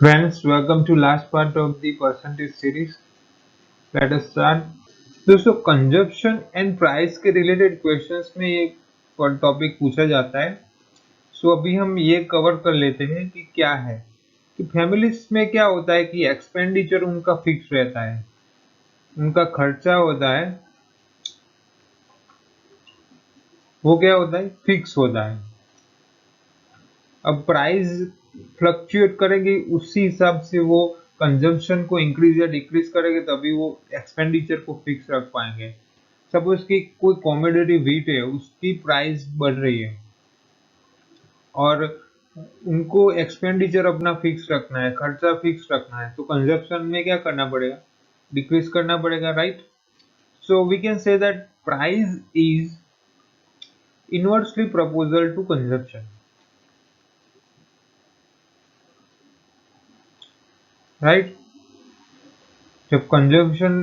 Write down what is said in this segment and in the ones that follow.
Friends, welcome to last part of the percentage series. Let us start. दोस्तों consumption and price के related questions में ये topic पूछा जाता है. सो अभी हम ये कवर कर लेते हैं कि क्या है कि फैमिलीज में क्या होता है कि एक्सपेंडिचर उनका फिक्स रहता है, उनका खर्चा होता है वो क्या होता है, फिक्स होता है. अब प्राइस फ्लक्चुएट करेंगे, उसी हिसाब से वो कंजम्पशन को इंक्रीज या डिक्रीज करेंगे, तभी वो एक्सपेंडिचर को फिक्स रख पाएंगे. सपोज कि कोई कॉमोडिटी व्हीट है, उसकी प्राइस बढ़ रही है और उनको एक्सपेंडिचर अपना फिक्स रखना है, खर्चा फिक्स रखना है, तो कंजप्शन में क्या करना पड़ेगा, डिक्रीज करना पड़ेगा, right. So we can say that price is inversely proportional to consumption, right. जब कंजप्शन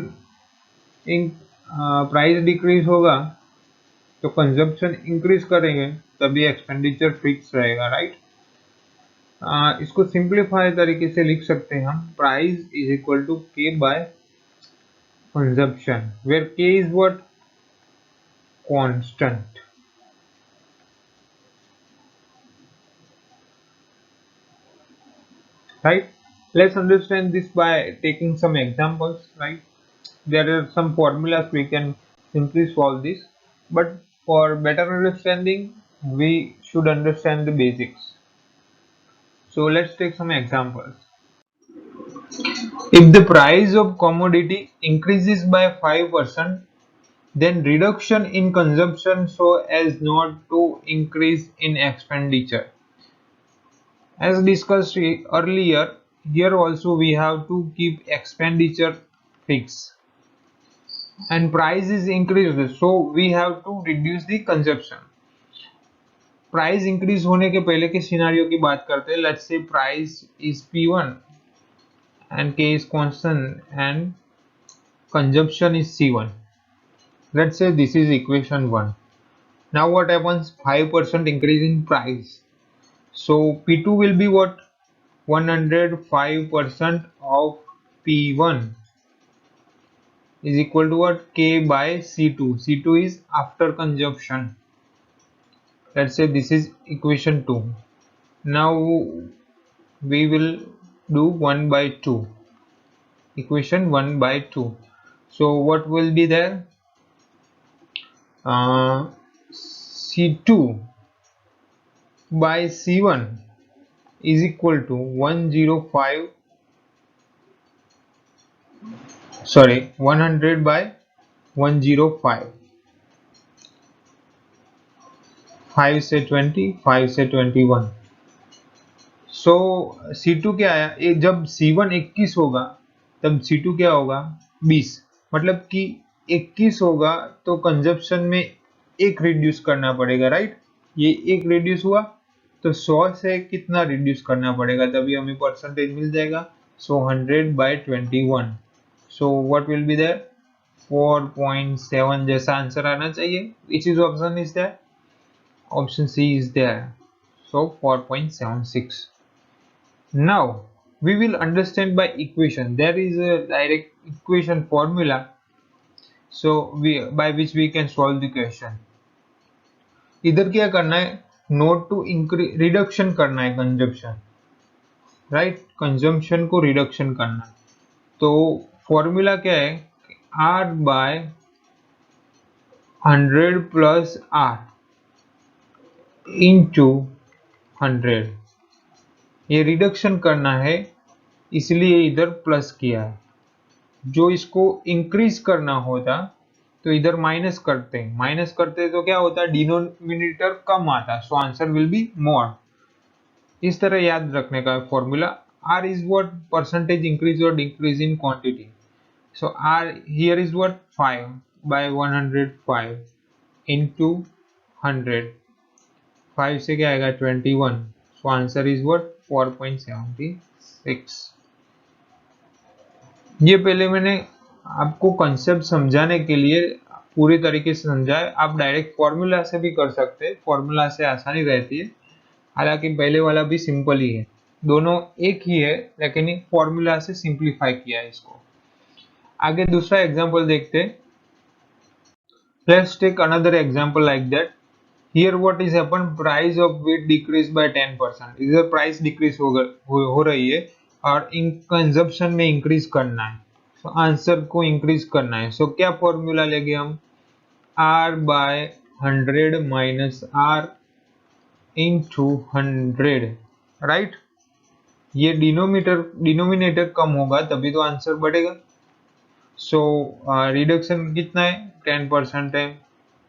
प्राइस डिक्रीज होगा तो कंजप्शन इंक्रीज करेंगे, तभी एक्सपेंडिचर फिक्स रहेगा, राइट. इसको सिंप्लीफाई तरीके से लिख सकते हैं हम, price is equal to K by consumption, where K is what, constant. Right, let's understand this by taking some examples, right. There are some formulas we can simply solve this, but for better understanding we should understand the basics. So let's take some examples. If the price of commodity increases by 5%, then reduction in consumption so as not to increase in expenditure. As discussed earlier, here also we have to keep expenditure fixed and price is increased, so we have to reduce the consumption. Price increase होने के पहले के scenario की बात करते हैं. Let's say price is P1 and K is constant and consumption is C1. Let's say this is equation 1. Now what happens, 5% increase in price, so P2 will be what, 105% of P1 is equal to what, K by C2. C2 is after consumption. Let's say this is equation 2. Now we will do 1 by 2, equation 1 by 2. So what will be there, C2 by C1 is equal to 100 by 105, 5 से 20, 5 से 21. सो C2 क्या आया, जब C1 21 होगा तब C2 क्या होगा, 20. मतलब कि 21 होगा तो कंजप्शन में एक रिड्यूस करना पड़ेगा, राइट. ये एक रिड्यूस हुआ तो 100 से कितना रिड्यूस करना पड़ेगा, तभी हमें परसेंटेज मिल जाएगा. So 100 by 21. So what will be there, 4.7 जैसा आंसर आना चाहिए. Which is option is there, option C is there, so 4.76. Now we will understand by equation. There is a direct equation formula, so by which we can solve the question. इधर क्या करना है, note to increase, reduction करना है consumption, right. Consumption को reduction करना है, तो फॉर्मूला क्या है, R by 100 plus R into 100. ये रिडक्शन करना है इसलिए इधर प्लस किया है. जो इसको इंक्रीज करना होता तो इधर माइनस करते तो क्या होता, डिनोमिनेटर कम आता, so answer will be more. इस तरह याद रखने का formula. R is what, percentage increase or decrease in quantity. So R here is what, 5 by 105 into 100. 5 से क्या आएगा, 21. So answer is what, 4.76. ये पहले मैंने आपको कंसेप्ट समझाने के लिए पूरी तरीके से समझाया. आप डायरेक्ट फॉर्मूला से भी कर सकते हैं, फॉर्मूला से आसानी रहती है, हालांकि पहले वाला भी सिंपल ही है. दोनों एक ही है, लेकिन एक फॉर्मूला से सिंप्लीफाई किया है इसको। आगे दूसरा एग्जांपल देखते हैं। Let's take another example like that. Here what is happen, price of wheat decrease by 10%। इधर प्राइस डिक्रीज हो रही है और इन कंजप्शन में इंक्रीज करना है, तो आंसर को इंक्रीज करना है। सो क्या फॉर्मूला लेंगे हम, r by 100 minus r into 100, right. ये डिनोमिनेटर कम होगा तभी तो आंसर बढ़ेगा। सो रिडक्शन कितना है, 10% है।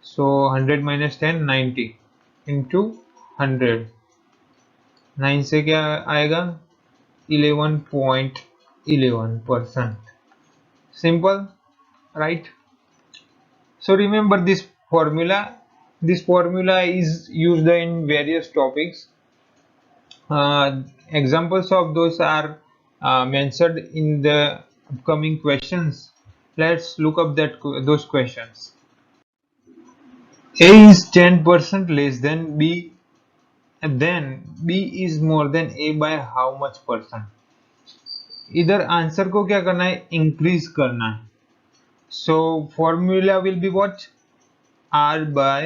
सो 100 माइनस 10 90 इंटू 100, 9 से क्या आएगा 11.11%। Simple, right. So remember this formula. This formula is used in various topics. Examples of those are mentioned in the upcoming questions. Let's look up those questions. A is 10% less than B, and then B is more than A by how much percent? इधर answer को क्या करना है, increase करना है। So formula will be what, r by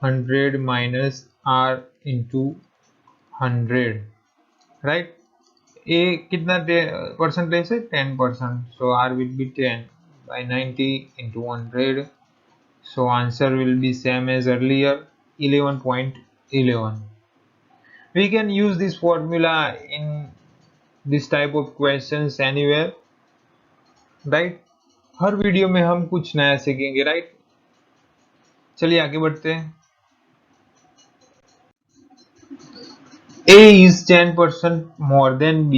100 minus r into 100, right। a कितना percentage है, 10%, so r will be 10 by 90 into 100, so answer will be same as earlier, 11.11। we can use this formula in this type of questions anywhere, right। Her video में हम कुछ नया सीखेंगे, right. चलिए आगे बढ़ते हैं। A is 10% more than B,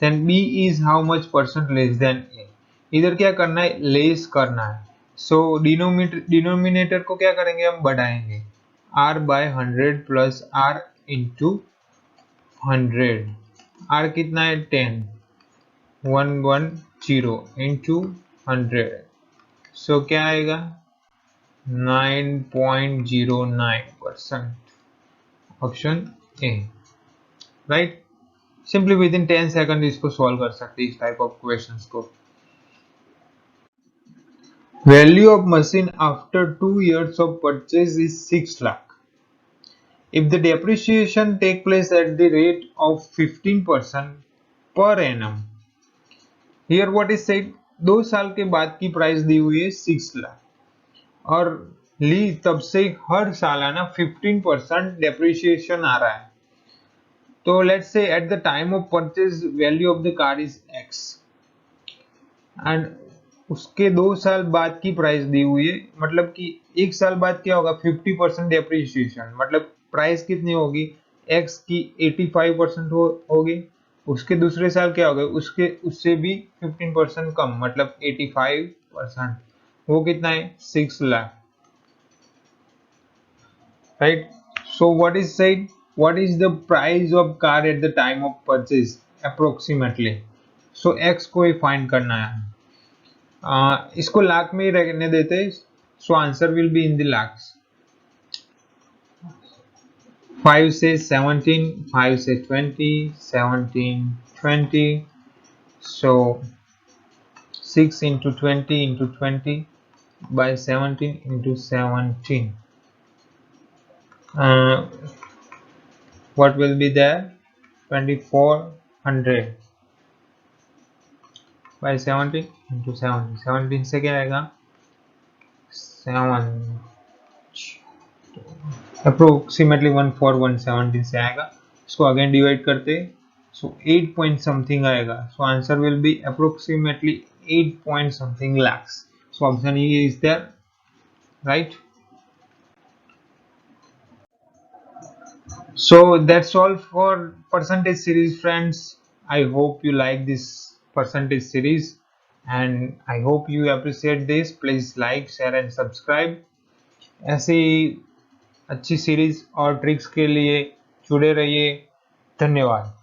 then B is how much percent less than A। इधर क्या करना है, लेस करना है। सो डिनोमिनेटर को क्या करेंगे, हम बढ़ाएंगे, r by 100 plus r into 100। r कितना है 10, 110 इंटू 100, सो क्या आएगा 9.09%, option A, right. Simply within 10 second इसको सॉल्व कर सकते हैं इस टाइप ऑफ क्वेश्चंस को। Value of machine after 2 years of purchase is 6 lakh. If the depreciation take place at the rate of 15% per annum, here what is said, 2 साल के बाद की प्राइस दी हुई है 6 लाख और ली तब से हर सालाना 15% डेप्रिसिएशन आ रहा है। तो let's say at the time of purchase value of the car is x and उसके 2 साल बाद की प्राइस दी हुई है, मतलब कि 1 साल बाद क्या होगा 50% डेप्रिसिएशन, मतलब प्राइस कितनी होगी, x की 85% होगी। उसके दूसरे साल क्या होगा, उससे भी 15% कम, मतलब 85%, वो कितना है 6 lakh, right। So what is said, what is the price of car at the time of purchase approximately, so x को ही फाइंड करना है। इसको लाख में ही रहने देते हैं, so answer will be in the lakhs। 5 से 17, 5 से 20, 17 20, so 6 into 20 into 20 by 17 into 17, what will be there, 2400 by 17 into 17, 17 से क्या आएगा 7, अप्रोक्सीमेटली 14117 से आएगा। इसको अगेन डिवाइड करते, सो 8 पॉइंट समथिंग आएगा, so answer will be approximately 8 point something lakhs, so option E is there, right। So that's all for percentage series, friends। I hope you like this percentage series and I hope you appreciate this। Please like, share and subscribe। ऐसी अच्छी series और tricks के लिए जुड़े रहिए। धन्यवाद।